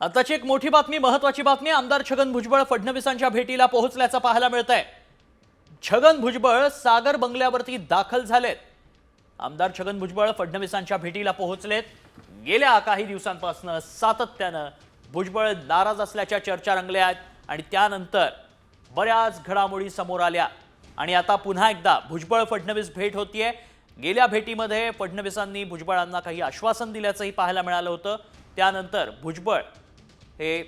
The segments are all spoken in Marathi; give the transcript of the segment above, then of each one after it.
आताची एक मोठी बातमी, महत्त्वाची बातमी। आमदार छगन भुजबळ फडणवीसांच्या भेटीला पोहोचल्याचं पाहायला मिळतंय। छगन भुजबळ सागर बंगल्यावरती दाखल झालेत। आमदार छगन भुजबळ फडणवीसांच्या भेटीला पोहोचलेत। गेल्या काही दिवसांपासून सातत्यानं भुजबळ नाराज असल्याच्या चर्चा रंगल्या आहेत आणि त्यानंतर बऱ्याच घडामोडी समोर आल्या आणि आता पुन्हा एकदा भुजबळ फडणवीस भेट होतीये। गेल्या भेटीमध्ये फडणवीसांनी भुजबळांना काही आश्वासन दिल्याचंही पाहायला मिळालं होतं। त्यानंतर भुजबळ हे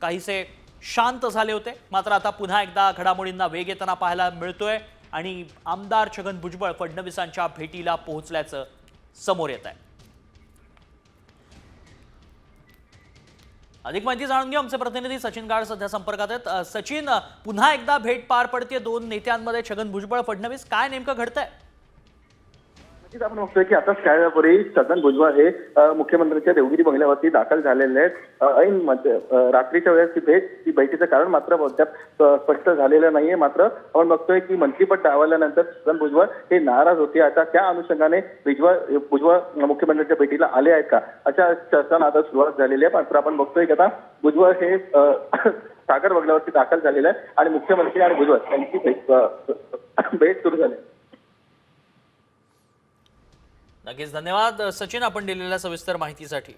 काहीसे शांत झाले होते, मात्र आता पुन्हा एकदा घडामोडींना वेग येताना पाहायला मिळतोय आणि आमदार छगन भुजबळ फडणवीसांच्या भेटीला पोहोचल्याचं समोर येत आहे। अधिक माहिती जाणून घेऊ, आमचे प्रतिनिधी सचिन गाड सध्या संपर्कात आहेत। सचिन, पुन्हा एकदा भेट पार पडते दोन नेत्यांमध्ये, छगन भुजबळ फडणवीस, काय नेमकं घडतंय? आपण बघतोय की आता काही वेळापूर्वी छगन भुजबळ हे मुख्यमंत्र्यांच्या देवगिरी बंगल्यावरती दाखल झालेले आहेत। ऐन रात्रीच्या वेळेस ती भेटीचं कारण मात्र अद्याप स्पष्ट झालेलं नाहीये। मात्र आपण बघतोय की मंत्रिपद डावलल्यानंतर छगन भुजबळ हे नाराज होते। आता त्या अनुषंगाने भुजबळ मुख्यमंत्र्यांच्या भेटीला आले आहेत का, अशा चर्चांना आता सुरुवात झालेली आहे। मात्र आपण बघतोय की आता भुजबळ हे सागर बंगल्यावरती दाखल झालेलं आहे आणि मुख्यमंत्री आणि भुजबळ यांची भेट सुरू झाली। नक्कीच धन्यवाद सचिन, आपण दिलेल्या सविस्तर माहितीसाठी।